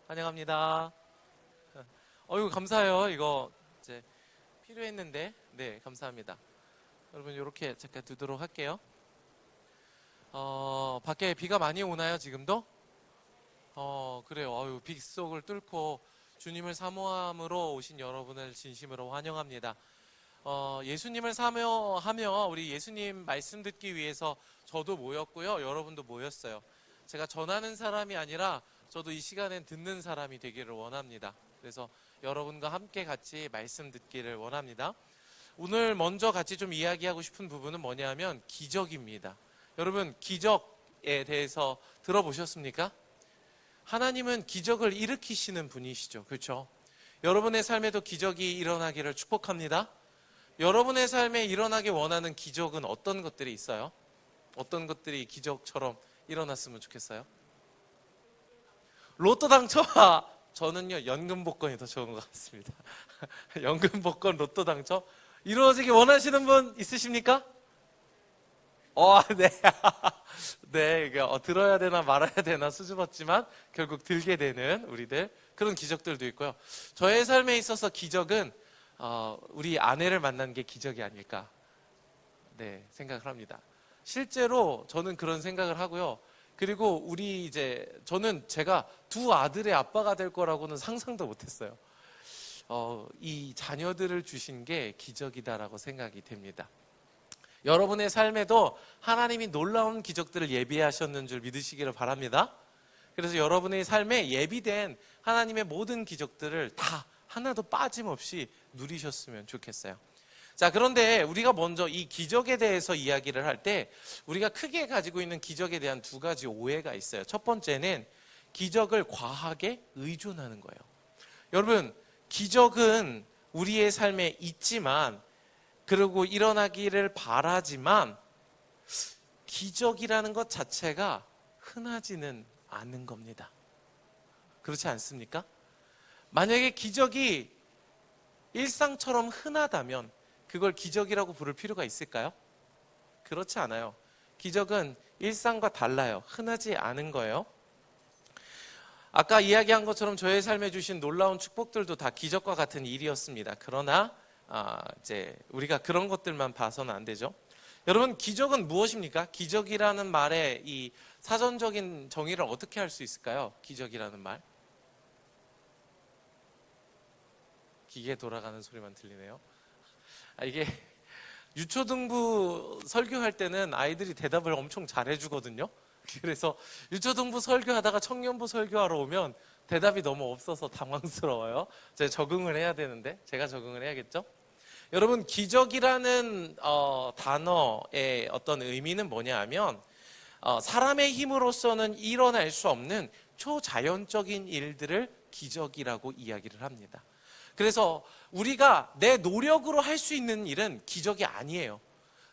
환영합니다. 어유 감사해요. 이거 이제 필요했는데, 네, 감사합니다. 여러분 이렇게 잠깐 두도록 할게요. 밖에 비가 많이 오나요, 지금도? 그래요. 빗속을 뚫고 주님을 사모함으로 오신 여러분을 진심으로 환영합니다. 예수님을 사모하며 우리 예수님 말씀 듣기 위해서 저도 모였고요. 여러분도 모였어요. 제가 전하는 사람이 아니라 저도 이 시간엔 듣는 사람이 되기를 원합니다. 그래서 여러분과 함께 같이 말씀 듣기를 원합니다. 오늘 먼저 같이 좀 이야기하고 싶은 부분은 뭐냐면 기적입니다. 여러분, 기적에 대해서 들어보셨습니까? 하나님은 기적을 일으키시는 분이시죠. 그렇죠? 여러분의 삶에도 기적이 일어나기를 축복합니다. 여러분의 삶에 일어나기 원하는 기적은 어떤 것들이 있어요? 어떤 것들이 기적처럼 일어났으면 좋겠어요? 로또 당첨! 저는요, 연금 복권이 더 좋은 것 같습니다. 연금 복권, 로또 당첨 이루어지기 원하시는 분 있으십니까? 네. 네, 이게 들어야 되나 말아야 되나 수줍었지만 결국 들게 되는 우리들, 그런 기적들도 있고요. 저의 삶에 있어서 기적은 우리 아내를 만난 게 기적이 아닐까, 네, 생각을 합니다. 실제로 저는 그런 생각을 하고요. 그리고 저는 제가 두 아들의 아빠가 될 거라고는 상상도 못했어요. 이 자녀들을 주신 게 기적이다라고 생각이 됩니다. 여러분의 삶에도 하나님이 놀라운 기적들을 예비하셨는 줄 믿으시기를 바랍니다. 그래서 여러분의 삶에 예비된 하나님의 모든 기적들을 다 하나도 빠짐없이 누리셨으면 좋겠어요. 자, 그런데 우리가 먼저 이 기적에 대해서 이야기를 할 때 우리가 크게 가지고 있는 기적에 대한 두 가지 오해가 있어요. 첫 번째는 기적을 과하게 의존하는 거예요. 여러분, 기적은 우리의 삶에 있지만, 그리고 일어나기를 바라지만, 기적이라는 것 자체가 흔하지는 않은 겁니다. 그렇지 않습니까? 만약에 기적이 일상처럼 흔하다면 그걸 기적이라고 부를 필요가 있을까요? 그렇지 않아요. 기적은 일상과 달라요. 흔하지 않은 거예요. 아까 이야기한 것처럼 저의 삶에 주신 놀라운 축복들도 다 기적과 같은 일이었습니다. 그러나 이제 우리가 그런 것들만 봐서는 안 되죠. 여러분, 기적은 무엇입니까? 기적이라는 말의 이 사전적인 정의를 어떻게 할 수 있을까요? 기적이라는 말. 기계 돌아가는 소리만 들리네요. 이게 유초등부 설교할 때는 아이들이 대답을 엄청 잘해주거든요. 그래서 유초등부 설교하다가 청년부 설교하러 오면 대답이 너무 없어서 당황스러워요. 제가 적응을 해야 되는데, 제가 적응을 해야겠죠? 여러분, 기적이라는 단어의 어떤 의미는 뭐냐 하면, 사람의 힘으로서는 일어날 수 없는 초자연적인 일들을 기적이라고 이야기를 합니다. 그래서 우리가 내 노력으로 할 수 있는 일은 기적이 아니에요.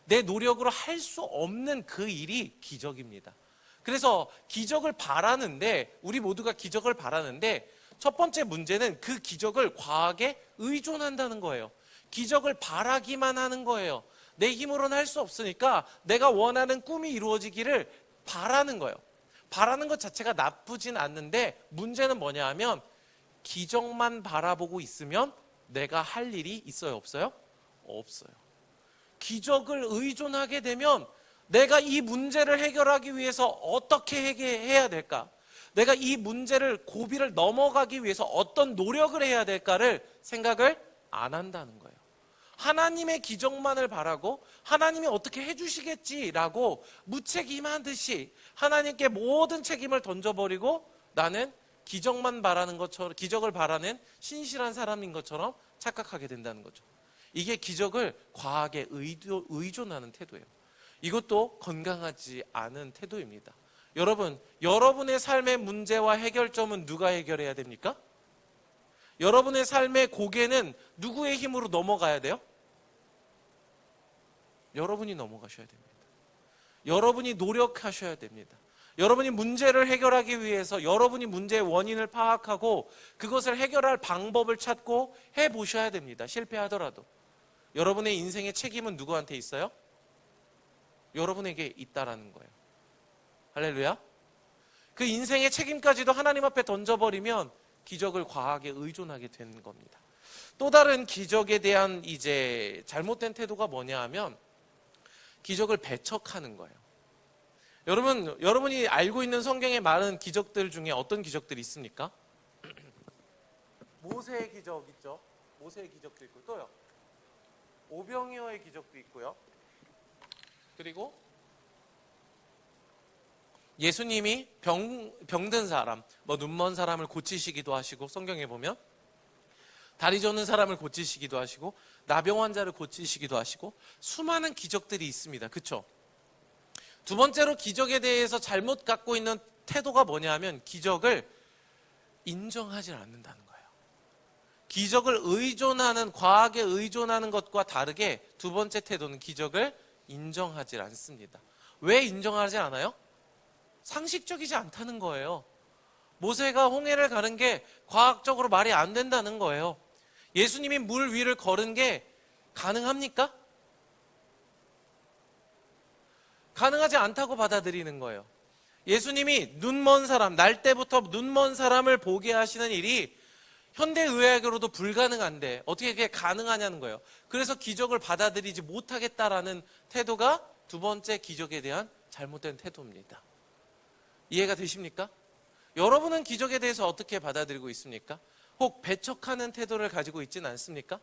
내 노력으로 할 수 없는 그 일이 기적입니다. 그래서 기적을 바라는데, 우리 모두가 기적을 바라는데, 첫 번째 문제는 그 기적을 과하게 의존한다는 거예요. 기적을 바라기만 하는 거예요. 내 힘으로는 할 수 없으니까 내가 원하는 꿈이 이루어지기를 바라는 거예요. 바라는 것 자체가 나쁘진 않는데, 문제는 뭐냐 하면 기적만 바라보고 있으면 내가 할 일이 있어요, 없어요? 없어요. 기적을 의존하게 되면 내가 이 문제를 해결하기 위해서 어떻게 해야 될까? 내가 이 문제를, 고비를 넘어가기 위해서 어떤 노력을 해야 될까를 생각을 안 한다는 거예요. 하나님의 기적만을 바라고 하나님이 어떻게 해주시겠지라고 무책임한 듯이 하나님께 모든 책임을 던져버리고 나는 기적만 바라는 것처럼, 기적을 바라는 신실한 사람인 것처럼 착각하게 된다는 거죠. 이게 기적을 과하게 의존하는 태도예요. 이것도 건강하지 않은 태도입니다. 여러분, 여러분의 삶의 문제와 해결점은 누가 해결해야 됩니까? 여러분의 삶의 고개는 누구의 힘으로 넘어가야 돼요? 여러분이 넘어가셔야 됩니다. 여러분이 노력하셔야 됩니다. 여러분이 문제를 해결하기 위해서 여러분이 문제의 원인을 파악하고 그것을 해결할 방법을 찾고 해보셔야 됩니다. 실패하더라도. 여러분의 인생의 책임은 누구한테 있어요? 여러분에게 있다라는 거예요. 할렐루야. 그 인생의 책임까지도 하나님 앞에 던져버리면 기적을 과하게 의존하게 되는 겁니다. 또 다른 기적에 대한 이제 잘못된 태도가 뭐냐 하면 기적을 배척하는 거예요. 여러분이 알고 있는 성경의 많은 기적들 중에 어떤 기적들이 있습니까? 모세의 기적 있죠. 모세의 기적도 있고 또요. 오병이어의 기적도 있고요. 그리고 예수님이 병든 사람, 눈먼 사람을 고치시기도 하시고, 성경에 보면 다리 저는 사람을 고치시기도 하시고, 나병 환자를 고치시기도 하시고, 수많은 기적들이 있습니다. 그렇죠? 두 번째로 기적에 대해서 잘못 갖고 있는 태도가 뭐냐 하면 기적을 인정하지 않는다는 거예요. 기적을 과하게 의존하는 것과 다르게 두 번째 태도는 기적을 인정하지 않습니다. 왜 인정하지 않아요? 상식적이지 않다는 거예요. 모세가 홍해를 가는 게 과학적으로 말이 안 된다는 거예요. 예수님이 물 위를 걸은 게 가능합니까? 가능하지 않다고 받아들이는 거예요. 예수님이 날 때부터 눈먼 사람을 보게 하시는 일이 현대의학으로도 불가능한데 어떻게 그게 가능하냐는 거예요. 그래서 기적을 받아들이지 못하겠다라는 태도가 두 번째 기적에 대한 잘못된 태도입니다. 이해가 되십니까? 여러분은 기적에 대해서 어떻게 받아들이고 있습니까? 혹 배척하는 태도를 가지고 있지는 않습니까?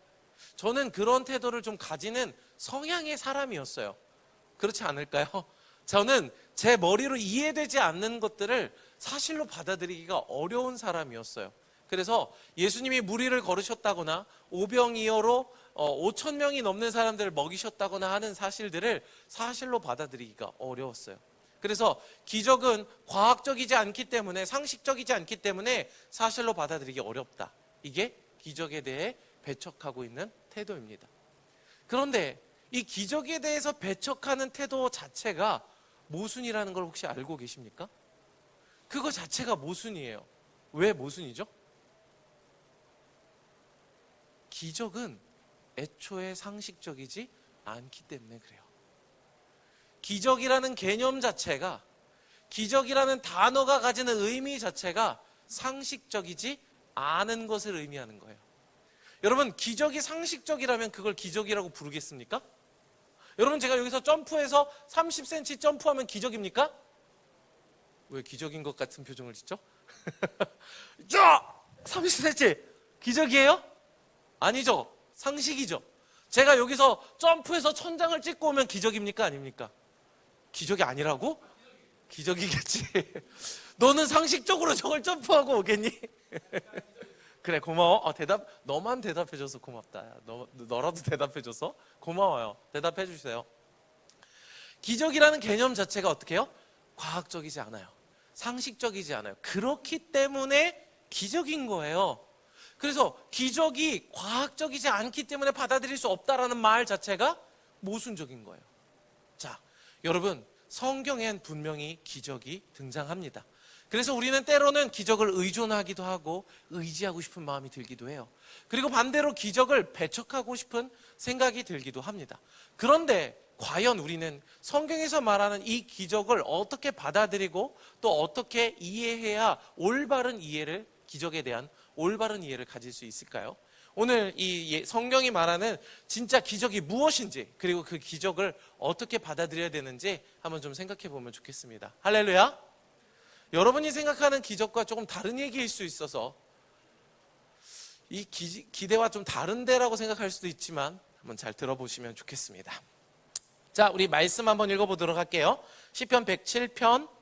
저는 그런 태도를 좀 가지는 성향의 사람이었어요. 그렇지 않을까요? 저는 제 머리로 이해되지 않는 것들을 사실로 받아들이기가 어려운 사람이었어요. 그래서 예수님이 물 위를 걸으셨다거나 오병이어로 5천 명이 넘는 사람들을 먹이셨다거나 하는 사실들을 사실로 받아들이기가 어려웠어요. 그래서 기적은 과학적이지 않기 때문에, 상식적이지 않기 때문에 사실로 받아들이기 어렵다. 이게 기적에 대해 배척하고 있는 태도입니다. 그런데 이 기적에 대해서 배척하는 태도 자체가 모순이라는 걸 혹시 알고 계십니까? 그거 자체가 모순이에요. 왜 모순이죠? 기적은 애초에 상식적이지 않기 때문에 그래요. 기적이라는 개념 자체가, 기적이라는 단어가 가지는 의미 자체가 상식적이지 않은 것을 의미하는 거예요. 여러분, 기적이 상식적이라면 그걸 기적이라고 부르겠습니까? 여러분, 제가 여기서 점프해서 30cm 점프하면 기적입니까? 왜 기적인 것 같은 표정을 짓죠? 30cm 기적이에요? 아니죠. 상식이죠. 제가 여기서 점프해서 천장을 찍고 오면 기적입니까? 아닙니까? 기적이 아니라고? 기적이겠지. 너는 상식적으로 저걸 점프하고 오겠니? 그래, 고마워. 너만 대답해줘서 고맙다. 너라도 대답해줘서 고마워요. 대답해주세요. 기적이라는 개념 자체가 어떻게 해요? 과학적이지 않아요. 상식적이지 않아요. 그렇기 때문에 기적인 거예요. 그래서 기적이 과학적이지 않기 때문에 받아들일 수 없다라는 말 자체가 모순적인 거예요. 자, 여러분, 성경엔 분명히 기적이 등장합니다. 그래서 우리는 때로는 기적을 의존하기도 하고 의지하고 싶은 마음이 들기도 해요. 그리고 반대로 기적을 배척하고 싶은 생각이 들기도 합니다. 그런데 과연 우리는 성경에서 말하는 이 기적을 어떻게 받아들이고 또 어떻게 이해해야 기적에 대한 올바른 이해를 가질 수 있을까요? 오늘 이 성경이 말하는 진짜 기적이 무엇인지, 그리고 그 기적을 어떻게 받아들여야 되는지 한번 좀 생각해 보면 좋겠습니다. 할렐루야. 여러분이 생각하는 기적과 조금 다른 얘기일 수 있어서 이 기대와 좀 다른데라고 생각할 수도 있지만 한번 잘 들어보시면 좋겠습니다. 자, 우리 말씀 한번 읽어보도록 할게요. 시편 107편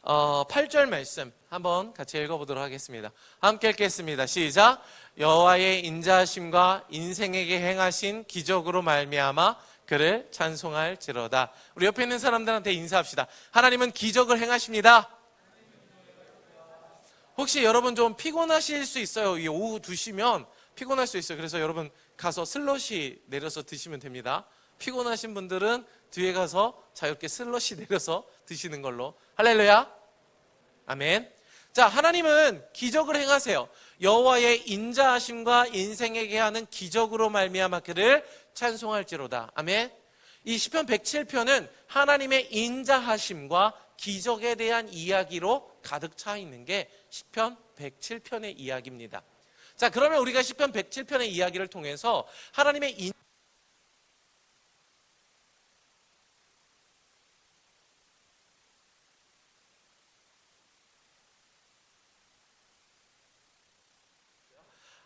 8절 말씀 한번 같이 읽어보도록 하겠습니다. 함께 읽겠습니다. 시작. 여호와의 인자하심과 인생에게 행하신 기적으로 말미암아 그를 찬송할지로다. 우리 옆에 있는 사람들한테 인사합시다. 하나님은 기적을 행하십니다. 혹시 여러분 좀 피곤하실 수 있어요. 이 오후 드시면 피곤할 수 있어요. 그래서 여러분 가서 슬러시 내려서 드시면 됩니다. 피곤하신 분들은 뒤에 가서 자유롭게 슬러시 내려서 드시는 걸로. 할렐루야. 아멘. 자, 하나님은 기적을 행하세요. 여호와의 인자하심과 인생에게 하는 기적으로 말미암아 그를 찬송할지로다. 아멘. 이 시편 107편은 하나님의 인자하심과 기적에 대한 이야기로 가득 차 있는 게 시편 107편의 이야기입니다. 자, 그러면 우리가 시편 107편의 이야기를 통해서 하나님의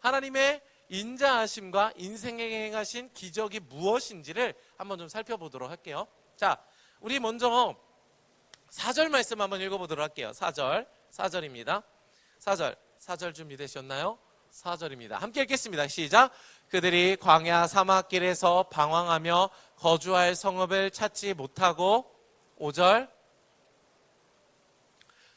하나님의 인자하심과 인생에 행하신 기적이 무엇인지를 한번 좀 살펴보도록 할게요. 자, 우리 먼저 4절 말씀 한번 읽어보도록 할게요. 4절입니다. 4절 준비되셨나요? 4절입니다. 함께 읽겠습니다. 시작. 그들이 광야 사막길에서 방황하며 거주할 성읍을 찾지 못하고 5절.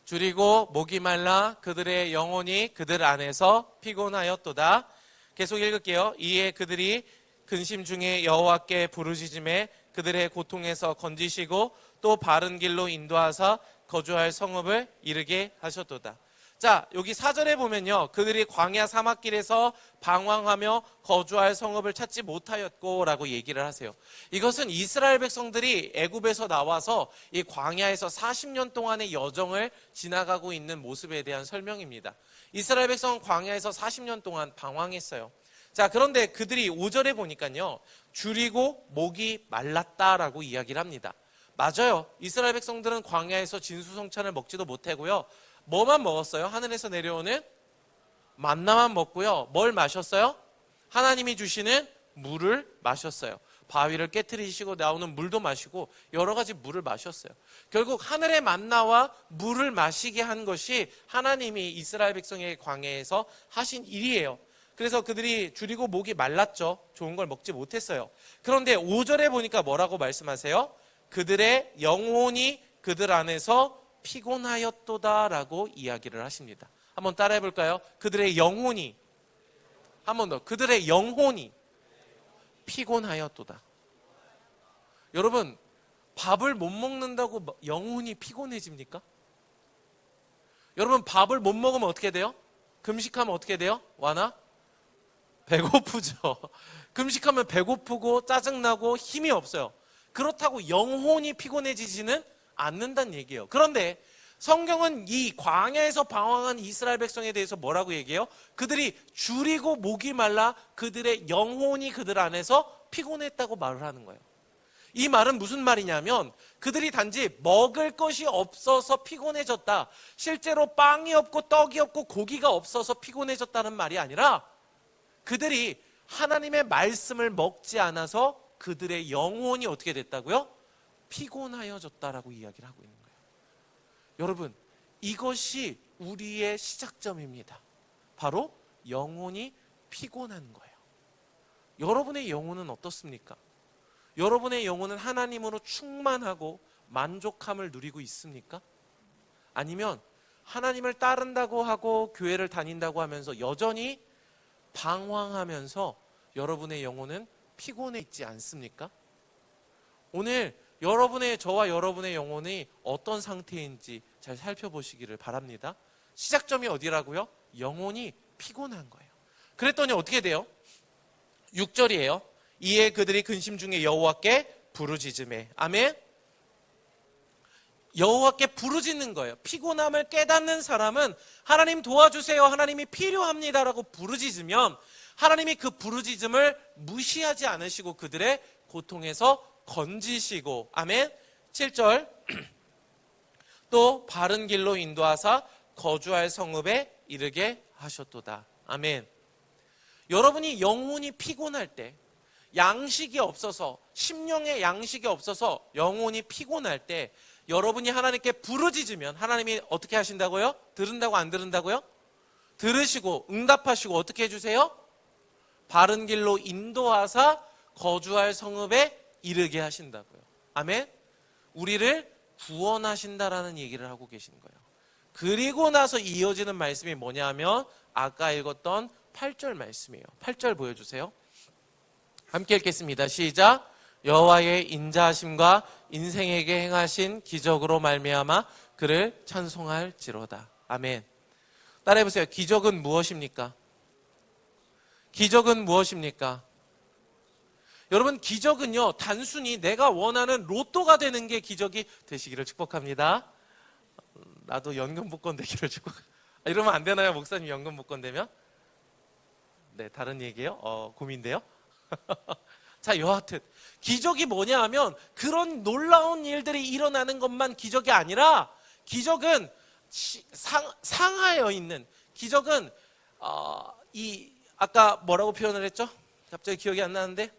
줄이고 목이 말라 그들의 영혼이 그들 안에서 피곤하였도다. 계속 읽을게요. 이에 그들이 근심 중에 여호와께 부르짖음에 그들의 고통에서 건지시고 또 바른 길로 인도하사 거주할 성읍을 이르게 하셨도다. 자, 여기 4절에 보면요, 그들이 광야 사막길에서 방황하며 거주할 성읍을 찾지 못하였고 라고 얘기를 하세요. 이것은 이스라엘 백성들이 애굽에서 나와서 이 광야에서 40년 동안의 여정을 지나가고 있는 모습에 대한 설명입니다. 이스라엘 백성은 광야에서 40년 동안 방황했어요. 자, 그런데 그들이 5절에 보니까요, 줄이고 목이 말랐다라고 이야기를 합니다. 맞아요. 이스라엘 백성들은 광야에서 진수성찬을 먹지도 못하고요, 뭐만 먹었어요? 하늘에서 내려오는 만나만 먹고요, 뭘 마셨어요? 하나님이 주시는 물을 마셨어요. 바위를 깨트리시고 나오는 물도 마시고 여러 가지 물을 마셨어요. 결국 하늘의 만나와 물을 마시게 한 것이 하나님이 이스라엘 백성의 광야에서 하신 일이에요. 그래서 그들이 줄이고 목이 말랐죠. 좋은 걸 먹지 못했어요. 그런데 5절에 보니까 뭐라고 말씀하세요? 그들의 영혼이 그들 안에서 피곤하였도다라고 이야기를 하십니다. 한번 따라해 볼까요? 그들의 영혼이, 한 번 더, 그들의 영혼이 피곤하였도다. 여러분, 밥을 못 먹는다고 영혼이 피곤해집니까? 여러분, 밥을 못 먹으면 어떻게 돼요? 금식하면 어떻게 돼요? 와나? 배고프죠. 금식하면 배고프고 짜증나고 힘이 없어요. 그렇다고 영혼이 피곤해지지는 않는다는 얘기예요. 그런데 성경은 이 광야에서 방황한 이스라엘 백성에 대해서 뭐라고 얘기해요? 그들이 줄이고 목이 말라 그들의 영혼이 그들 안에서 피곤했다고 말을 하는 거예요. 이 말은 무슨 말이냐면 그들이 단지 먹을 것이 없어서 피곤해졌다, 실제로 빵이 없고 떡이 없고 고기가 없어서 피곤해졌다는 말이 아니라 그들이 하나님의 말씀을 먹지 않아서 그들의 영혼이 어떻게 됐다고요? 피곤하여졌다라고 이야기를 하고 있는 거예요. 여러분, 이것이 우리의 시작점입니다. 바로 영혼이 피곤한 거예요. 여러분의 영혼은 어떻습니까? 여러분의 영혼은 하나님으로 충만하고 만족함을 누리고 있습니까? 아니면 하나님을 따른다고 하고 교회를 다닌다고 하면서 여전히 방황하면서 여러분의 영혼은 피곤해 있지 않습니까? 오늘 저와 여러분의 영혼이 어떤 상태인지 잘 살펴보시기를 바랍니다. 시작점이 어디라고요? 영혼이 피곤한 거예요. 그랬더니 어떻게 돼요? 6절이에요. 이에 그들이 근심 중에 여호와께 부르짖음에. 아멘. 여호와께 부르짖는 거예요. 피곤함을 깨닫는 사람은 하나님 도와주세요, 하나님이 필요합니다라고 부르짖으면 하나님이 그 부르짖음을 무시하지 않으시고 그들의 고통에서 건지시고, 아멘. 7절 또 바른 길로 인도하사 거주할 성읍에 이르게 하셨도다. 아멘. 여러분이 영혼이 피곤할 때, 양식이 없어서, 심령의 양식이 없어서 영혼이 피곤할 때 여러분이 하나님께 부르짖으면 하나님이 어떻게 하신다고요? 들은다고 안 들은다고요? 들으시고 응답하시고 어떻게 해주세요? 바른 길로 인도하사 거주할 성읍에 이르게 하신다고요. 아멘. 우리를 구원하신다라는 얘기를 하고 계신 거예요. 그리고 나서 이어지는 말씀이 뭐냐 하면 아까 읽었던 8절 말씀이에요. 8절 보여주세요. 함께 읽겠습니다. 시작. 여호와의 인자하심과 인생에게 행하신 기적으로 말미암아 그를 찬송할지로다. 아멘. 따라해보세요. 기적은 무엇입니까? 기적은 무엇입니까? 여러분, 기적은요, 단순히 내가 원하는 로또가 되는 게 기적이 되시기를 축복합니다. 나도 연금 복권 되기를 주고. 이러면 안 되나요, 목사님? 연금 복권 되면? 네, 다른 얘기예요. 고민돼요. 자, 여하튼 기적이 뭐냐 하면 그런 놀라운 일들이 일어나는 것만 기적이 아니라, 기적은 상하여 있는, 기적은 아까 뭐라고 표현을 했죠? 갑자기 기억이 안 나는데,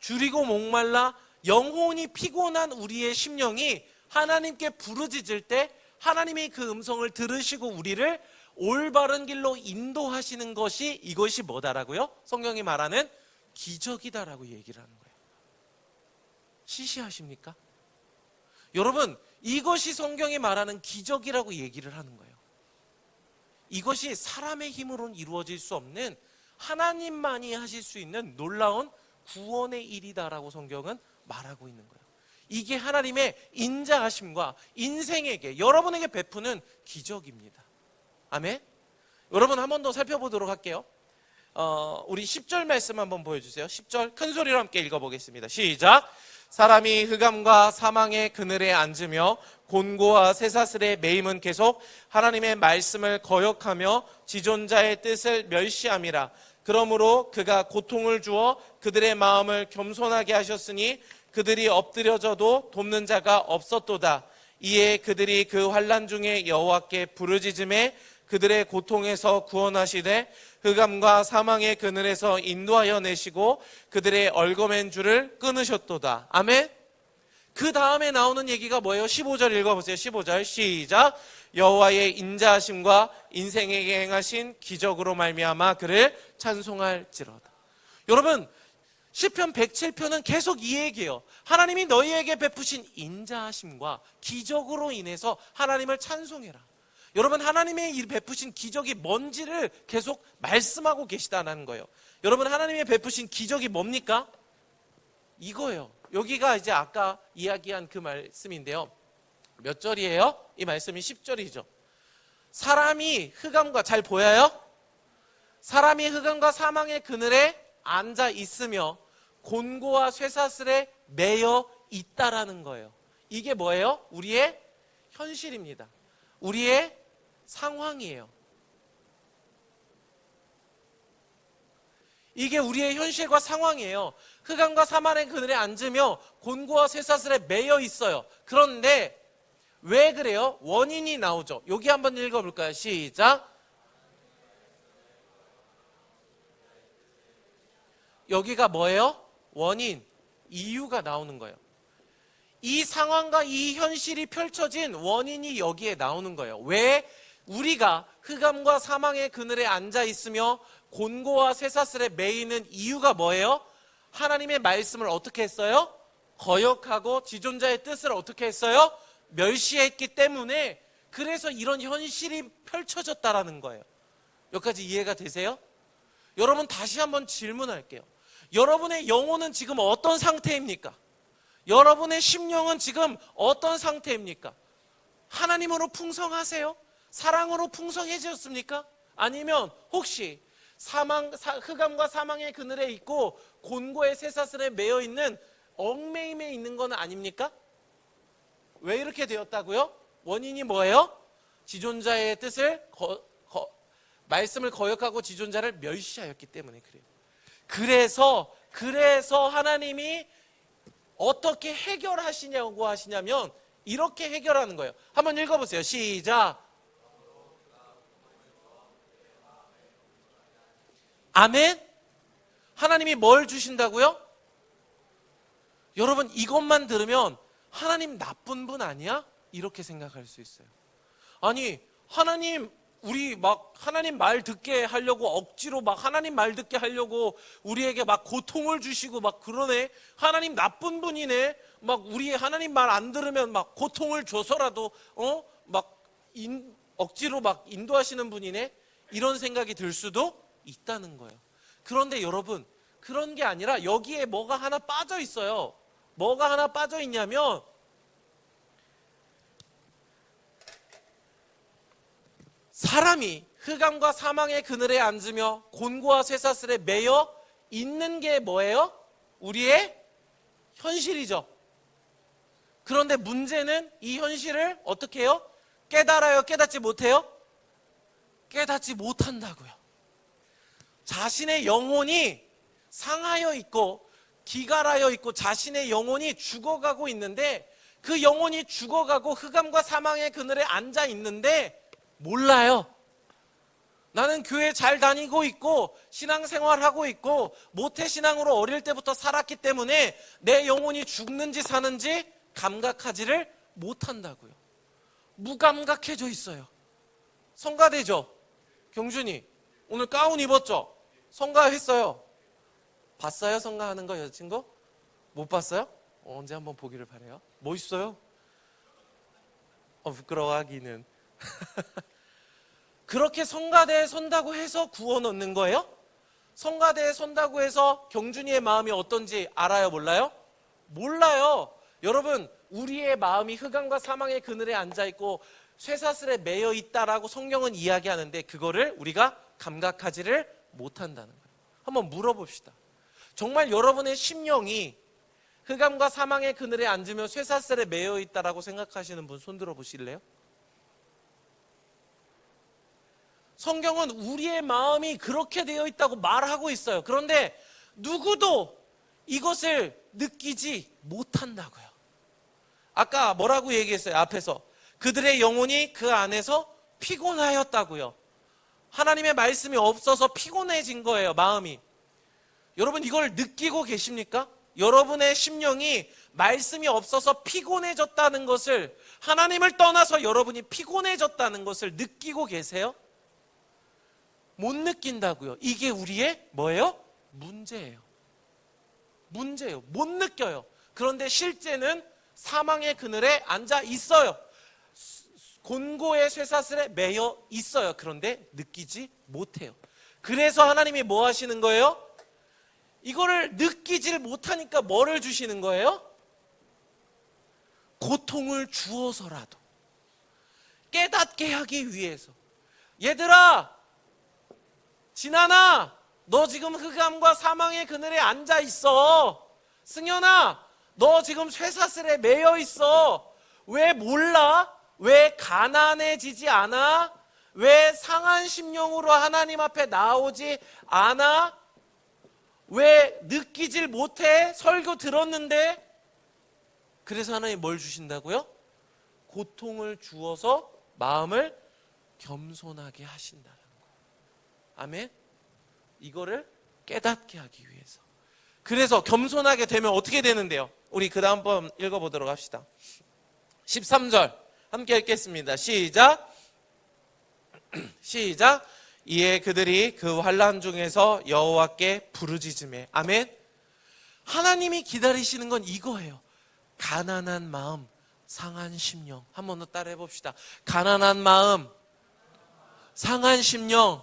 줄이고 목말라 영혼이 피곤한 우리의 심령이 하나님께 부르짖을 때 하나님이 그 음성을 들으시고 우리를 올바른 길로 인도하시는 것이, 이것이 뭐다라고요? 성경이 말하는 기적이다라고 얘기를 하는 거예요. 시시하십니까? 여러분, 이것이 성경이 말하는 기적이라고 얘기를 하는 거예요. 이것이 사람의 힘으로는 이루어질 수 없는, 하나님만이 하실 수 있는 놀라운 구원의 일이다라고 성경은 말하고 있는 거예요. 이게 하나님의 인자하심과 인생에게, 여러분에게 베푸는 기적입니다. 아멘. 여러분, 한 번 더 살펴보도록 할게요. 우리 10절 말씀 한번 보여주세요. 10절 큰 소리로 함께 읽어보겠습니다. 시작. 사람이 흑암과 사망의 그늘에 앉으며 곤고와 쇠사슬에 매임은 계속 하나님의 말씀을 거역하며 지존자의 뜻을 멸시함이라. 그러므로 그가 고통을 주어 그들의 마음을 겸손하게 하셨으니 그들이 엎드려져도 돕는 자가 없었도다. 이에 그들이 그 환난 중에 여호와께 부르짖음에 그들의 고통에서 구원하시되 흑암과 사망의 그늘에서 인도하여 내시고 그들의 얼거맨 줄을 끊으셨도다. 아멘. 그 다음에 나오는 얘기가 뭐예요? 15절 읽어보세요. 15절 시작. 여호와의 인자하심과 인생에게 행하신 기적으로 말미암아 그를 찬송할지로다. 여러분, 시편 107편은 계속 이 얘기예요. 하나님이 너희에게 베푸신 인자하심과 기적으로 인해서 하나님을 찬송해라. 여러분, 하나님의 이 베푸신 기적이 뭔지를 계속 말씀하고 계시다는 거예요. 여러분, 하나님의 베푸신 기적이 뭡니까? 이거예요. 여기가 이제 아까 이야기한 그 말씀인데요. 몇 절이에요? 이 말씀이 10절이죠. 사람이 흑암과, 잘 보여요? 사람이 흑암과 사망의 그늘에 앉아 있으며 곤고와 쇠사슬에 매여 있다라는 거예요. 이게 뭐예요? 우리의 현실입니다. 우리의 상황이에요. 이게 우리의 현실과 상황이에요. 흑암과 사망의 그늘에 앉으며 곤고와 쇠사슬에 매여 있어요. 그런데 왜 그래요? 원인이 나오죠. 여기 한번 읽어볼까요? 시작. 여기가 뭐예요? 원인, 이유가 나오는 거예요. 이 상황과 이 현실이 펼쳐진 원인이 여기에 나오는 거예요. 왜 우리가 흑암과 사망의 그늘에 앉아 있으며 곤고와 쇠사슬에 매이는 이유가 뭐예요? 하나님의 말씀을 어떻게 했어요? 거역하고 지존자의 뜻을 어떻게 했어요? 멸시했기 때문에, 그래서 이런 현실이 펼쳐졌다라는 거예요. 여기까지 이해가 되세요? 여러분, 다시 한번 질문할게요. 여러분의 영혼은 지금 어떤 상태입니까? 여러분의 심령은 지금 어떤 상태입니까? 하나님으로 풍성하세요? 사랑으로 풍성해졌습니까? 아니면 혹시 흑암과 사망의 그늘에 있고 곤고의 쇠사슬에 매여 있는 얽매임에 있는 건 아닙니까? 왜 이렇게 되었다고요? 원인이 뭐예요? 지존자의 뜻을 말씀을 거역하고 지존자를 멸시하였기 때문에 그래요. 그래서 하나님이 어떻게 해결하시냐고 하시냐면 이렇게 해결하는 거예요. 한번 읽어보세요. 시작. 아멘. 하나님이 뭘 주신다고요? 여러분, 이것만 들으면 하나님 나쁜 분 아니야? 이렇게 생각할 수 있어요. 아니, 하나님, 우리 막 하나님 말 듣게 하려고 억지로 막 하나님 말 듣게 하려고 우리에게 막 고통을 주시고 막 그러네. 하나님 나쁜 분이네. 막 우리 하나님 말 안 들으면 막 고통을 줘서라도 막 억지로 막 인도하시는 분이네. 이런 생각이 들 수도 있다는 거예요. 그런데 여러분, 그런 게 아니라 여기에 뭐가 하나 빠져 있어요. 뭐가 하나 빠져 있냐면 사람이 흑암과 사망의 그늘에 앉으며 곤고와 쇠사슬에 매여 있는 게 뭐예요? 우리의 현실이죠. 그런데 문제는 이 현실을 어떻게 해요? 깨달아요? 깨닫지 못해요? 깨닫지 못한다고요. 자신의 영혼이 상하여 있고 기갈하여 있고 자신의 영혼이 죽어가고 있는데, 그 영혼이 죽어가고 흑암과 사망의 그늘에 앉아 있는데 몰라요. 나는 교회 잘 다니고 있고 신앙생활하고 있고 모태신앙으로 어릴 때부터 살았기 때문에 내 영혼이 죽는지 사는지 감각하지를 못한다고요. 무감각해져 있어요. 성가대죠? 경준이 오늘 가운 입었죠? 성가했어요. 봤어요? 성가하는 거 여자친구? 못 봤어요? 언제 한번 보기를 바래요. 멋있어요? 부끄러워하기는. 그렇게 성가대에 선다고 해서 구원 얻는 거예요? 성가대에 선다고 해서 경준이의 마음이 어떤지 알아요? 몰라요? 몰라요. 여러분, 우리의 마음이 흑암과 사망의 그늘에 앉아있고 쇠사슬에 매여 있다라고 성경은 이야기하는데 그거를 우리가 감각하지를 못한다는 거예요. 한번 물어봅시다. 정말 여러분의 심령이 흑암과 사망의 그늘에 앉으며 쇠사슬에 매여 있다라고 생각하시는 분 손 들어 보실래요? 성경은 우리의 마음이 그렇게 되어 있다고 말하고 있어요. 그런데 누구도 이것을 느끼지 못한다고요. 아까 뭐라고 얘기했어요? 앞에서 그들의 영혼이 그 안에서 피곤하였다고요. 하나님의 말씀이 없어서 피곤해진 거예요, 마음이. 여러분, 이걸 느끼고 계십니까? 여러분의 심령이 말씀이 없어서 피곤해졌다는 것을, 하나님을 떠나서 여러분이 피곤해졌다는 것을 느끼고 계세요? 못 느낀다고요. 이게 우리의 뭐예요? 문제예요. 문제예요. 못 느껴요. 그런데 실제는 사망의 그늘에 앉아 있어요. 곤고의 쇠사슬에 매여 있어요. 그런데 느끼지 못해요. 그래서 하나님이 뭐 하시는 거예요? 이거를 느끼질 못하니까 뭐를 주시는 거예요? 고통을 주어서라도 깨닫게 하기 위해서. 얘들아, 진아나, 너 지금 흑암과 사망의 그늘에 앉아 있어. 승현아, 너 지금 쇠사슬에 매여 있어. 왜 몰라? 왜 가난해지지 않아? 왜 상한 심령으로 하나님 앞에 나오지 않아? 왜 느끼질 못해? 설교 들었는데? 그래서 하나님 뭘 주신다고요? 고통을 주어서 마음을 겸손하게 하신다는 거예요. 아멘? 이거를 깨닫게 하기 위해서. 그래서 겸손하게 되면 어떻게 되는데요? 우리 그 다음 번 읽어보도록 합시다. 13절 함께 읽겠습니다. 시작. 시작. 이에 그들이 그 환난 중에서 여호와께 부르짖으매. 아멘. 하나님이 기다리시는 건 이거예요. 가난한 마음, 상한 심령. 한 번 더 따라해 봅시다. 가난한 마음, 상한 심령.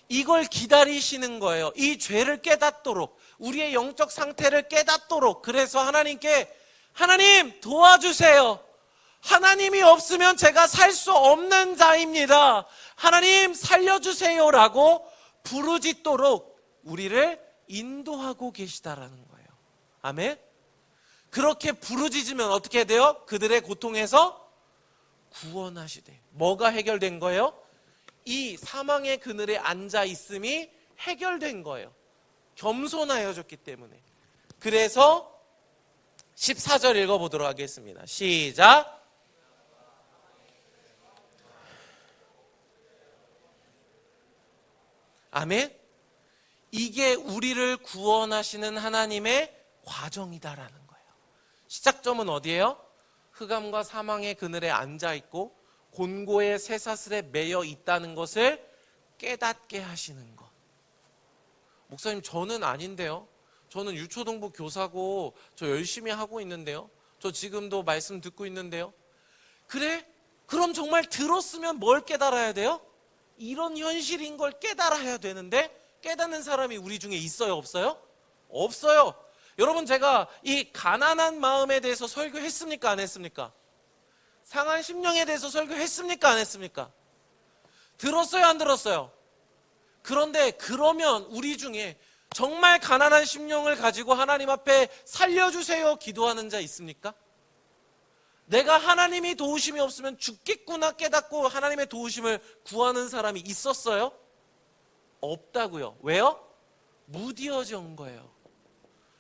이걸 기다리시는 거예요. 이 죄를 깨닫도록, 우리의 영적 상태를 깨닫도록. 그래서 하나님께, 하나님 도와주세요. 하나님이 없으면 제가 살 수 없는 자입니다. 하나님 살려주세요라고 부르짖도록 우리를 인도하고 계시다라는 거예요. 아멘. 그렇게 부르짖으면 어떻게 돼요? 그들의 고통에서 구원하시되. 뭐가 해결된 거예요? 이 사망의 그늘에 앉아 있음이 해결된 거예요. 겸손하여졌기 때문에. 그래서 14절 읽어보도록 하겠습니다. 시작. 아멘. 이게 우리를 구원하시는 하나님의 과정이다라는 거예요. 시작점은 어디예요? 흑암과 사망의 그늘에 앉아있고 곤고의 쇠사슬에 매여 있다는 것을 깨닫게 하시는 것. 목사님, 저는 아닌데요. 저는 유초동부 교사고 저 열심히 하고 있는데요. 저 지금도 말씀 듣고 있는데요. 그래? 그럼 정말 들었으면 뭘 깨달아야 돼요? 이런 현실인 걸 깨달아야 되는데 깨닫는 사람이 우리 중에 있어요? 없어요? 없어요. 여러분, 제가 이 가난한 마음에 대해서 설교했습니까? 안 했습니까? 상한 심령에 대해서 설교했습니까? 안 했습니까? 들었어요? 안 들었어요? 그런데 그러면 우리 중에 정말 가난한 심령을 가지고 하나님 앞에 살려주세요 기도하는 자 있습니까? 내가 하나님이 도우심이 없으면 죽겠구나 깨닫고 하나님의 도우심을 구하는 사람이 있었어요? 없다고요. 왜요? 무디어져 온 거예요.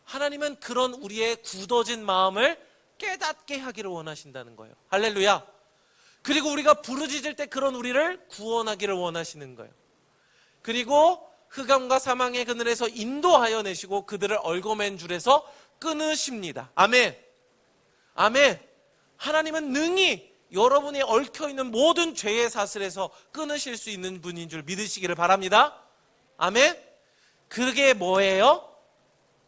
하나님은 그런 우리의 굳어진 마음을 깨닫게 하기를 원하신다는 거예요. 할렐루야. 그리고 우리가 부르짖을 때 그런 우리를 구원하기를 원하시는 거예요. 그리고 흑암과 사망의 그늘에서 인도하여 내시고 그들을 얽어맨 줄에서 끊으십니다. 아멘. 아멘. 하나님은 능히 여러분이 얽혀있는 모든 죄의 사슬에서 끊으실 수 있는 분인 줄 믿으시기를 바랍니다. 아멘. 그게 뭐예요?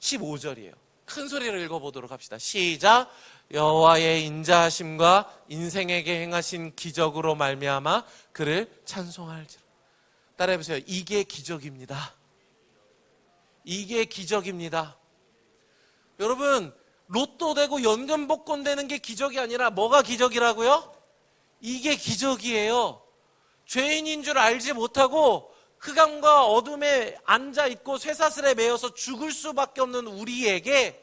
15절이에요. 큰 소리로 읽어보도록 합시다. 시작. 여호와의 인자하심과 인생에게 행하신 기적으로 말미암아 그를 찬송할지라. 따라해보세요. 이게 기적입니다. 이게 기적입니다. 여러분, 로또 되고 연금 복권 되는 게 기적이 아니라 뭐가 기적이라고요? 이게 기적이에요. 죄인인 줄 알지 못하고 흑암과 어둠에 앉아있고 쇠사슬에 매여서 죽을 수밖에 없는 우리에게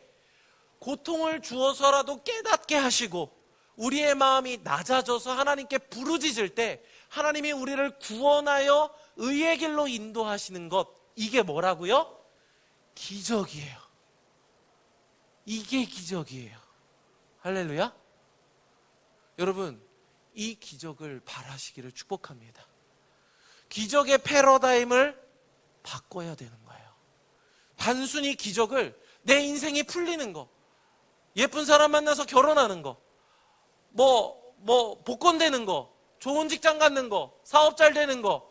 고통을 주어서라도 깨닫게 하시고 우리의 마음이 낮아져서 하나님께 부르짖을 때 하나님이 우리를 구원하여 의의 길로 인도하시는 것, 이게 뭐라고요? 기적이에요. 이게 기적이에요. 할렐루야. 여러분, 이 기적을 바라시기를 축복합니다. 기적의 패러다임을 바꿔야 되는 거예요. 단순히 기적을 내 인생이 풀리는 거, 예쁜 사람 만나서 결혼하는 거, 복권 되는 거, 좋은 직장 갖는 거, 사업 잘 되는 거,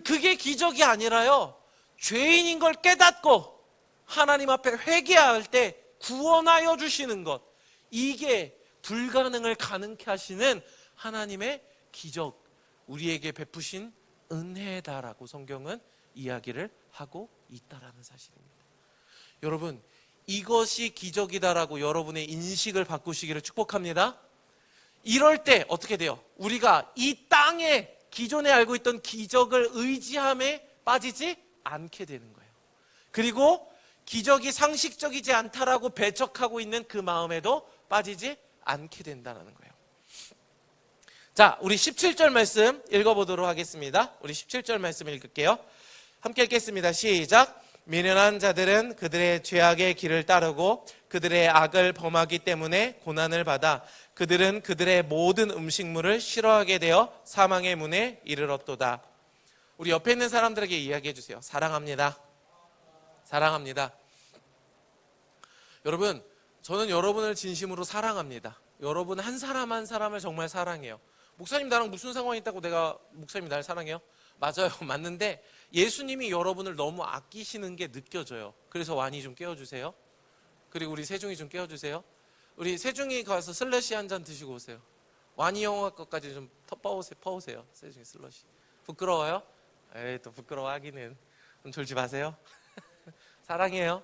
그게 기적이 아니라요, 죄인인 걸 깨닫고 하나님 앞에 회개할 때 구원하여 주시는 것, 이게 불가능을 가능케 하시는 하나님의 기적, 우리에게 베푸신 은혜다라고 성경은 이야기를 하고 있다라는 사실입니다. 여러분, 이것이 기적이다라고 여러분의 인식을 바꾸시기를 축복합니다. 이럴 때 어떻게 돼요? 우리가 이 땅에 기존에 알고 있던 기적을 의지함에 빠지지 않게 되는 거예요. 그리고 기적이 상식적이지 않다라고 배척하고 있는 그 마음에도 빠지지 않게 된다는 거예요. 자, 우리 17절 말씀 읽어보도록 하겠습니다. 우리 17절 말씀 읽을게요. 함께 읽겠습니다. 시작. 미련한 자들은 그들의 죄악의 길을 따르고 그들의 악을 범하기 때문에 고난을 받아 그들은 그들의 모든 음식물을 싫어하게 되어 사망의 문에 이르렀도다. 우리 옆에 있는 사람들에게 이야기해 주세요. 사랑합니다. 사랑합니다. 여러분, 저는 여러분을 진심으로 사랑합니다. 여러분 한 사람 한 사람을 정말 사랑해요. 목사님 나랑 무슨 상관이 있다고 내가 목사님 날 사랑해요? 맞아요. 맞는데 예수님이 여러분을 너무 아끼시는 게 느껴져요. 그래서 와니 좀 깨워주세요. 그리고 우리 세중이 좀 깨워주세요. 우리 세중이 가서 슬러시 한 잔 드시고 오세요. 와니 영화 것까지 좀 퍼오세요. 세중이 슬러시. 부끄러워요? 에이, 또 부끄러워하기는. 졸지 마세요. 사랑해요.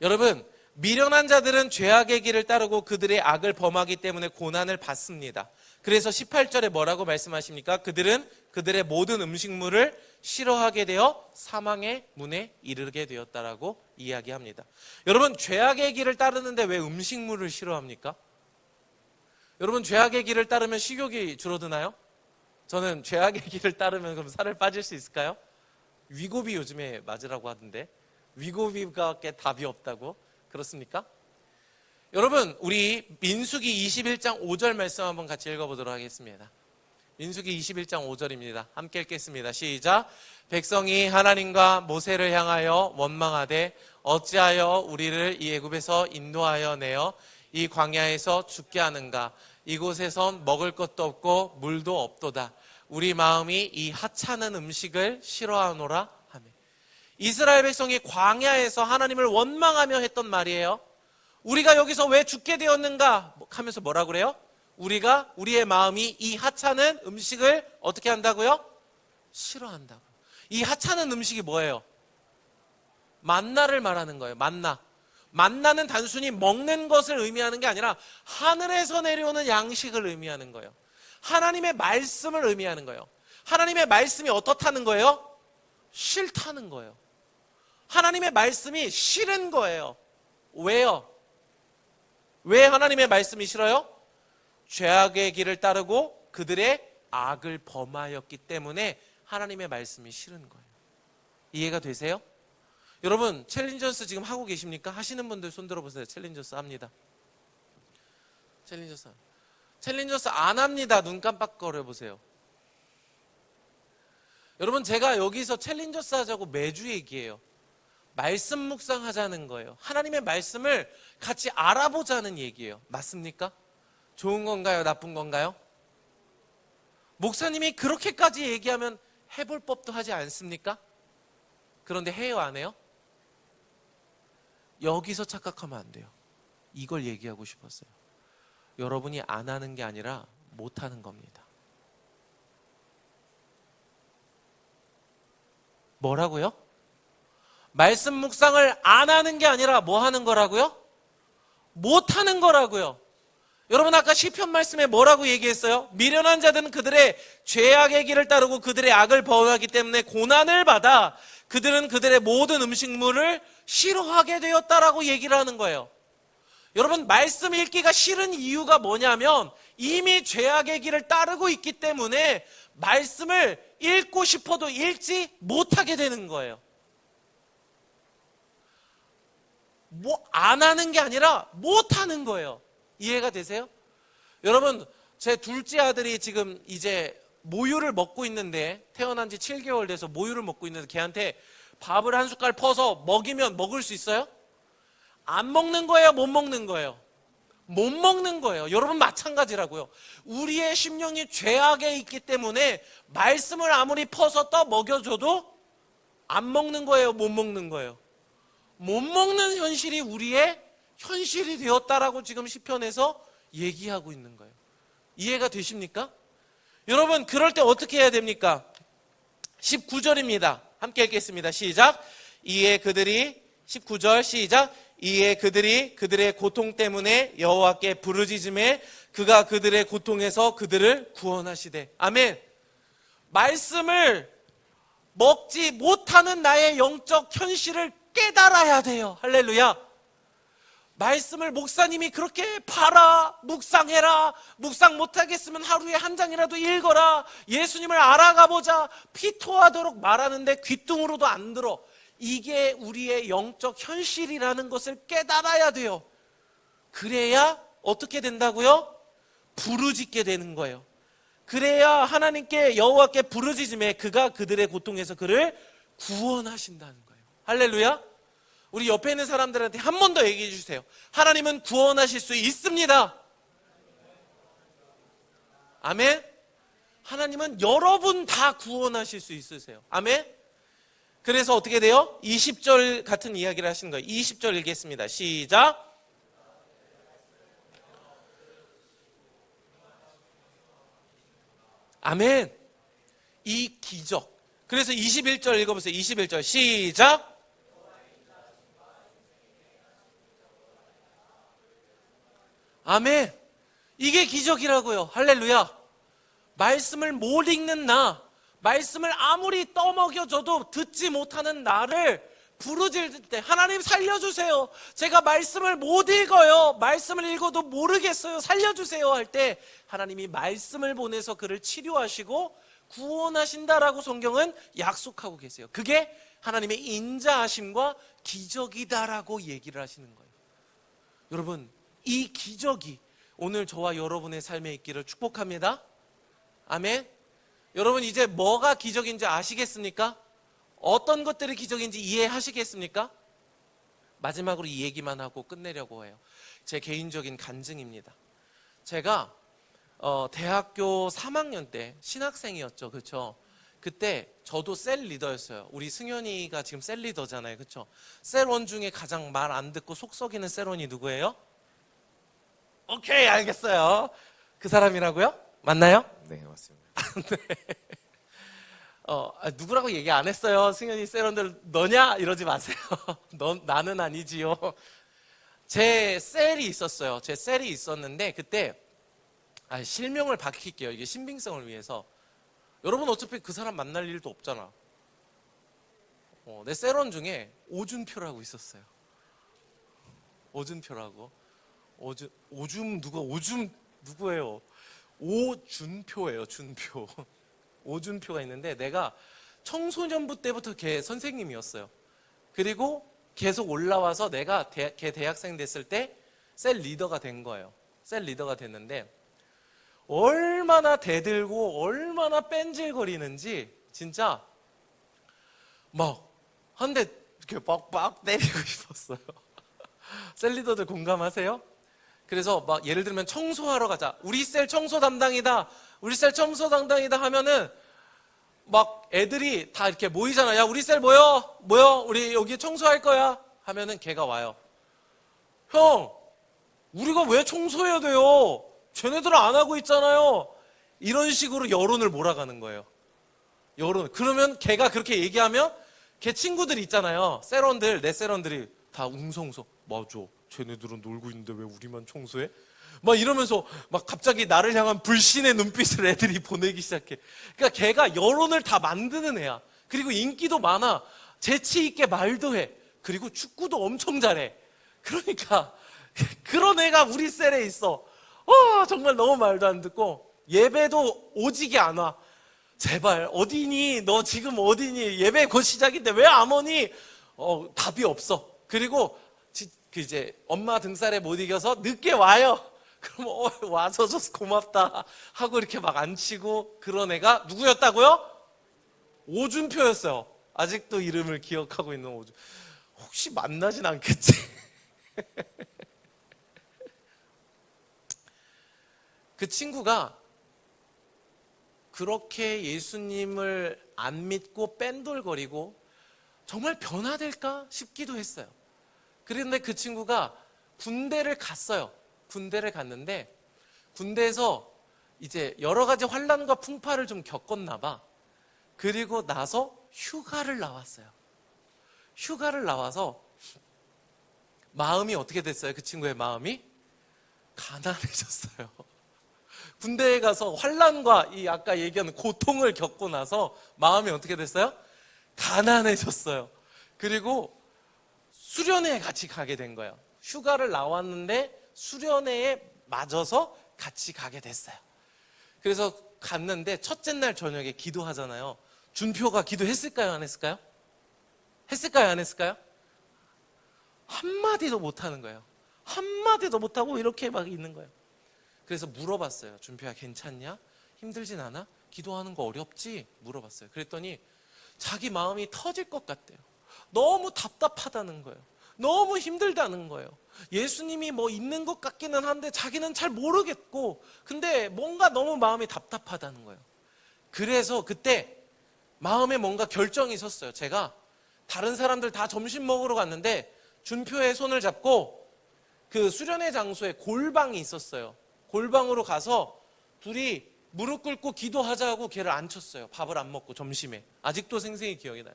여러분, 미련한 자들은 죄악의 길을 따르고 그들의 악을 범하기 때문에 고난을 받습니다. 그래서 18절에 뭐라고 말씀하십니까? 그들은 그들의 모든 음식물을 싫어하게 되어 사망의 문에 이르게 되었다라고 이야기합니다. 여러분, 죄악의 길을 따르는데 왜 음식물을 싫어합니까? 여러분, 죄악의 길을 따르면 식욕이 줄어드나요? 저는 죄악의 길을 따르면 그럼 살을 빠질 수 있을까요? 위고비 요즘에 맞으라고 하던데, 위고비가 꽤 답이 없다고. 그렇습니까? 여러분, 우리 민수기 21장 5절 말씀 한번 같이 읽어보도록 하겠습니다. 민수기 21장 5절입니다. 함께 읽겠습니다. 시작. 백성이 하나님과 모세를 향하여 원망하되 어찌하여 우리를 이 애굽에서 인도하여 내어 이 광야에서 죽게 하는가? 이곳에선 먹을 것도 없고 물도 없도다. 우리 마음이 이 하찮은 음식을 싫어하노라 하며. 이스라엘 백성이 광야에서 하나님을 원망하며 했던 말이에요. 우리가 여기서 왜 죽게 되었는가 하면서 뭐라 그래요? 우리의 마음이 이 하찮은 음식을 어떻게 한다고요? 싫어한다고. 이 하찮은 음식이 뭐예요? 만나를 말하는 거예요. 만나는 단순히 먹는 것을 의미하는 게 아니라 하늘에서 내려오는 양식을 의미하는 거예요. 하나님의 말씀을 의미하는 거예요. 하나님의 말씀이 어떻다는 거예요? 싫다는 거예요. 하나님의 말씀이 싫은 거예요. 왜요? 왜 하나님의 말씀이 싫어요? 죄악의 길을 따르고 그들의 악을 범하였기 때문에 하나님의 말씀이 싫은 거예요. 이해가 되세요? 여러분 챌린저스 지금 하고 계십니까? 하시는 분들 손 들어보세요. 챌린저스 합니다. 챌린저스 안 합니다. 눈 깜빡거려 보세요. 여러분 제가 여기서 챌린저스 하자고 매주 얘기해요. 말씀 묵상하자는 거예요. 하나님의 말씀을 같이 알아보자는 얘기예요. 맞습니까? 좋은 건가요? 나쁜 건가요? 목사님이 그렇게까지 얘기하면 해볼 법도 하지 않습니까? 그런데 해요, 안 해요? 여기서 착각하면 안 돼요. 이걸 얘기하고 싶었어요. 여러분이 안 하는 게 아니라 못 하는 겁니다. 뭐라고요? 말씀 묵상을 안 하는 게 아니라 뭐 하는 거라고요? 못 하는 거라고요. 여러분 아까 시편 말씀에 뭐라고 얘기했어요? 미련한 자들은 그들의 죄악의 길을 따르고 그들의 악을 범하기 때문에 고난을 받아 그들은 그들의 모든 음식물을 싫어하게 되었다라고 얘기를 하는 거예요. 여러분 말씀 읽기가 싫은 이유가 뭐냐면 이미 죄악의 길을 따르고 있기 때문에 말씀을 읽고 싶어도 읽지 못하게 되는 거예요. 뭐 안 하는 게 아니라 못 하는 거예요. 이해가 되세요? 여러분 제 둘째 아들이 지금 이제 모유를 먹고 있는데 태어난 지 7개월 돼서 모유를 먹고 있는데 걔한테 밥을 한 숟갈 퍼서 먹이면 먹을 수 있어요? 안 먹는 거예요? 못 먹는 거예요? 못 먹는 거예요. 여러분 마찬가지라고요. 우리의 심령이 죄악에 있기 때문에 말씀을 아무리 퍼서 떠 먹여줘도 안 먹는 거예요? 못 먹는 거예요? 못 먹는 현실이 우리의 현실이 되었다라고 지금 시편에서 얘기하고 있는 거예요. 이해가 되십니까? 여러분 그럴 때 어떻게 해야 됩니까? 19절입니다. 함께 읽겠습니다. 시작. 이에 그들이 19절 시작. 이에 그들이 그들의 고통 때문에 여호와께 부르짖음에 그가 그들의 고통에서 그들을 구원하시되. 아멘. 말씀을 먹지 못하는 나의 영적 현실을 깨달아야 돼요. 할렐루야. 말씀을 목사님이 그렇게 봐라, 묵상해라, 묵상 못하겠으면 하루에 한 장이라도 읽어라, 예수님을 알아가보자, 피토하도록 말하는데 귀뚱으로도 안 들어. 이게 우리의 영적 현실이라는 것을 깨달아야 돼요. 그래야 어떻게 된다고요? 부르짖게 되는 거예요. 그래야 하나님께 여호와께 부르짖음에 그가 그들의 고통에서 그를 구원하신다는 거예요. 할렐루야. 우리 옆에 있는 사람들한테 한 번 더 얘기해 주세요. 하나님은 구원하실 수 있습니다. 아멘. 하나님은 여러분 다 구원하실 수 있으세요. 아멘. 그래서 어떻게 돼요? 20절 같은 이야기를 하시는 거예요. 20절 읽겠습니다. 시작. 아멘. 이 기적. 그래서 21절 읽어보세요. 21절 시작. 아멘. 이게 기적이라고요. 할렐루야. 말씀을 못 읽는 나, 말씀을 아무리 떠먹여줘도 듣지 못하는 나를 부르짖을 때 하나님 살려주세요. 제가 말씀을 못 읽어요. 말씀을 읽어도 모르겠어요. 살려주세요 할 때 하나님이 말씀을 보내서 그를 치료하시고 구원하신다라고 성경은 약속하고 계세요. 그게 하나님의 인자하심과 기적이다라고 얘기를 하시는 거예요. 여러분 이 기적이 오늘 저와 여러분의 삶에 있기를 축복합니다. 아멘. 여러분 이제 뭐가 기적인지 아시겠습니까? 어떤 것들이 기적인지 이해하시겠습니까? 마지막으로 이 얘기만 하고 끝내려고 해요. 제 개인적인 간증입니다. 제가 대학교 3학년 때 신학생이었죠. 그렇죠? 그때 저도 셀 리더였어요. 우리 승현이가 지금 셀 리더잖아요. 그렇죠? 셀원 중에 가장 말 안 듣고 속 썩이는 셀원이 누구예요? 오케이, 알겠어요. 그 사람이라고요? 맞나요? 네, 맞습니다. 네. 누구라고 얘기 안 했어요. 승현이 셀원들 너냐? 이러지 마세요. 나는 아니지요. 제 셀이 있었어요. 제 셀이 있었는데 그때 실명을 밝힐게요. 이게 신빙성을 위해서. 여러분 어차피 그 사람 만날 일도 없잖아. 내 셀원 중에 오준표라고 있었어요. 오준표라고. 오줌 누구예요? 오준표예요. 준표. 오준표가 있는데 내가 청소년부 때부터 걔 선생님이었어요. 그리고 계속 올라와서 내가 걔 대학생 됐을 때 셀 리더가 된 거예요. 셀 리더가 됐는데 얼마나 대들고 얼마나 뺀질거리는지 진짜 막 한 대 이렇게 빡빡 때리고 싶었어요. 셀 리더들 공감하세요? 그래서 막 예를 들면 청소하러 가자. 우리 셀 청소 담당이다. 우리 셀 청소 담당이다 하면은 막 애들이 다 이렇게 모이잖아. 야, 우리 셀 모여. 우리 여기 청소할 거야. 하면은 걔가 와요. 형, 우리가 왜 청소해야 돼요? 쟤네들은 안 하고 있잖아요. 이런 식으로 여론을 몰아가는 거예요. 여론. 그러면 걔가 그렇게 얘기하면 걔 친구들 있잖아요. 셀원들, 내 셀원들이 다 웅성웅성. 맞아. 쟤네들은 놀고 있는데 왜 우리만 청소해? 막 이러면서 막 갑자기 나를 향한 불신의 눈빛을 애들이 보내기 시작해. 그러니까 걔가 여론을 다 만드는 애야. 그리고 인기도 많아. 재치 있게 말도 해. 그리고 축구도 엄청 잘해. 그러니까 그런 애가 우리 셀에 있어. 정말 너무 말도 안 듣고 예배도 오지게 안 와. 제발 어디니? 너 지금 어디니? 예배 곧 시작인데 왜 안 오니? 답이 없어. 그리고 이제 엄마 등살에 못 이겨서 늦게 와요. 그럼 와서 줘서 고맙다 하고 이렇게 막 안 치고 그런 애가 누구였다고요? 오준표였어요. 아직도 이름을 기억하고 있는 오준. 혹시 만나진 않겠지? 그 친구가 그렇게 예수님을 안 믿고 뺀돌거리고 정말 변화될까 싶기도 했어요. 그런데 그 친구가 군대를 갔어요. 군대를 갔는데 군대에서 이제 여러 가지 환난과 풍파를 좀 겪었나 봐. 그리고 나서 휴가를 나왔어요. 휴가를 나와서 마음이 어떻게 됐어요? 그 친구의 마음이 가난해졌어요. 군대에 가서 환난과 이 아까 얘기한 고통을 겪고 나서 마음이 어떻게 됐어요? 가난해졌어요. 그리고 수련회에 같이 가게 된 거예요. 휴가를 나왔는데 수련회에 맞아서 같이 가게 됐어요. 그래서 갔는데 첫째 날 저녁에 기도하잖아요. 준표가 기도했을까요? 안 했을까요? 했을까요? 안 했을까요? 한마디도 못하는 거예요. 한마디도 못하고 이렇게 막 있는 거예요. 그래서 물어봤어요. 준표야 괜찮냐? 힘들진 않아? 기도하는 거 어렵지? 물어봤어요. 그랬더니 자기 마음이 터질 것 같대요. 너무 답답하다는 거예요. 너무 힘들다는 거예요. 예수님이 뭐 있는 것 같기는 한데 자기는 잘 모르겠고 근데 뭔가 너무 마음이 답답하다는 거예요. 그래서 그때 마음에 뭔가 결정이 섰어요. 제가 다른 사람들 다 점심 먹으러 갔는데 준표의 손을 잡고 그 수련회 장소에 골방이 있었어요. 골방으로 가서 둘이 무릎 꿇고 기도하자고 걔를 앉혔어요. 밥을 안 먹고 점심에. 아직도 생생히 기억이 나요.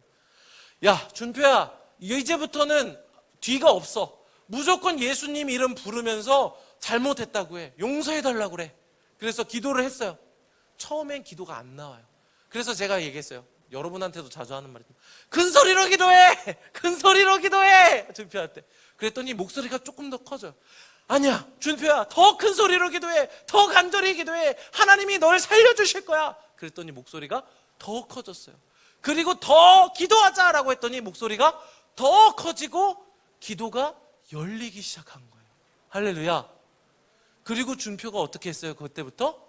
야, 준표야, 이제부터는 뒤가 없어. 무조건 예수님 이름 부르면서 잘못했다고 해. 용서해달라고 그래. 그래서 기도를 했어요. 처음엔 기도가 안 나와요. 그래서 제가 얘기했어요. 여러분한테도 자주 하는 말이지만 큰 소리로 기도해! 큰 소리로 기도해! 준표한테. 그랬더니 목소리가 조금 더 커져요. 아니야, 준표야, 더 큰 소리로 기도해. 더 간절히 기도해. 하나님이 널 살려주실 거야. 그랬더니 목소리가 더 커졌어요. 그리고 더 기도하자라고 했더니 목소리가 더 커지고 기도가 열리기 시작한 거예요. 할렐루야. 그리고 준표가 어떻게 했어요? 그때부터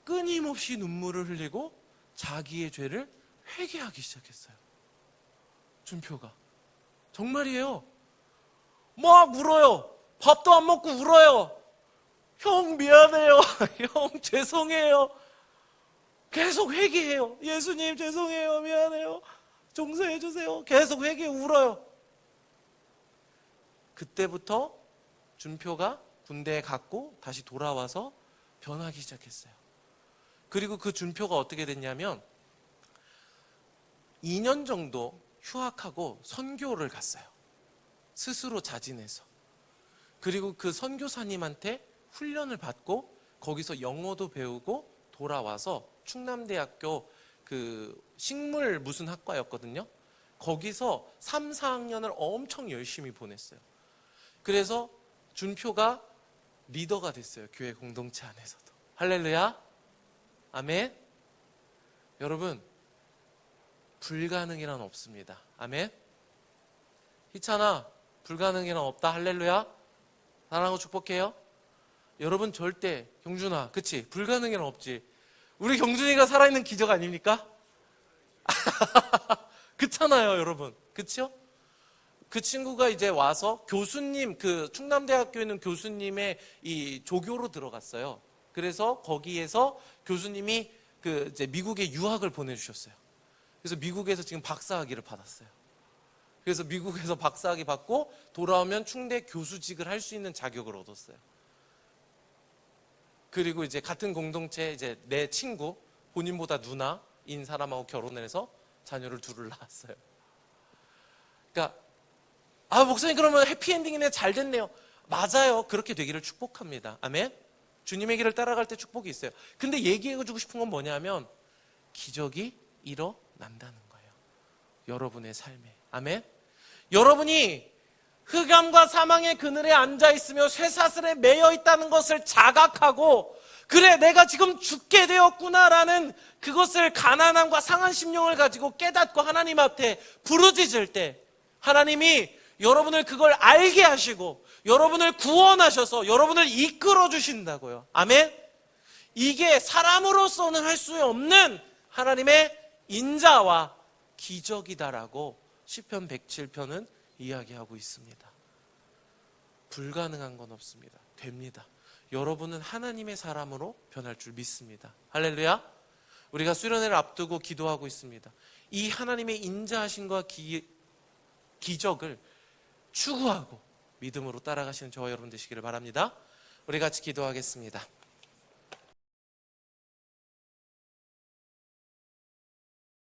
끊임없이 눈물을 흘리고 자기의 죄를 회개하기 시작했어요. 준표가. 정말이에요. 막 울어요. 밥도 안 먹고 울어요. 형 미안해요. 형 죄송해요. 계속 회개해요. 예수님 죄송해요. 미안해요. 용서해 주세요. 계속 회개해 울어요. 그때부터 준표가 군대에 갔고 다시 돌아와서 변하기 시작했어요. 그리고 그 준표가 어떻게 됐냐면 2년 정도 휴학하고 선교를 갔어요. 스스로 자진해서. 그리고 그 선교사님한테 훈련을 받고 거기서 영어도 배우고 돌아와서 충남대학교 그 식물 무슨 학과였거든요. 거기서 3, 4학년을 엄청 열심히 보냈어요. 그래서 준표가 리더가 됐어요. 교회 공동체 안에서도. 할렐루야. 아멘. 여러분, 불가능이란 없습니다. 아멘. 희찬아, 불가능이란 없다. 할렐루야. 사랑하고 축복해요. 여러분 절대, 경준아, 그치? 불가능이란 없지. 우리 경준이가 살아있는 기적 아닙니까? 그렇잖아요, 여러분. 그쵸? 그 친구가 이제 와서 교수님, 그 충남대학교에 있는 교수님의 이 조교로 들어갔어요. 그래서 거기에서 교수님이 그 이제 미국에 유학을 보내주셨어요. 그래서 미국에서 지금 박사학위를 받았어요. 그래서 미국에서 박사학위 받고 돌아오면 충대 교수직을 할 수 있는 자격을 얻었어요. 그리고 이제 같은 공동체 이제 내 친구, 본인보다 누나인 사람하고 결혼을 해서 자녀를 둘을 낳았어요. 그러니까 목사님 그러면 해피엔딩이네, 잘 됐네요. 맞아요. 그렇게 되기를 축복합니다. 아멘. 주님의 길을 따라갈 때 축복이 있어요. 근데 얘기해주고 싶은 건 뭐냐면 기적이 일어난다는 거예요. 여러분의 삶에. 아멘. 여러분이 흑암과 사망의 그늘에 앉아있으며 쇠사슬에 매여 있다는 것을 자각하고, 그래 내가 지금 죽게 되었구나라는 그것을 가난함과 상한 심령을 가지고 깨닫고 하나님 앞에 부르짖을 때 하나님이 여러분을 그걸 알게 하시고 여러분을 구원하셔서 여러분을 이끌어 주신다고요. 아멘. 이게 사람으로서는 할 수 없는 하나님의 인자와 기적이다라고 시편 107편은 이야기하고 있습니다. 불가능한 건 없습니다. 됩니다. 여러분은 하나님의 사람으로 변할 줄 믿습니다. 할렐루야. 우리가 수련회를 앞두고 기도하고 있습니다. 이 하나님의 인자하심과 기적을 추구하고 믿음으로 따라가시는 저와 여러분 되시기를 바랍니다. 우리 같이 기도하겠습니다.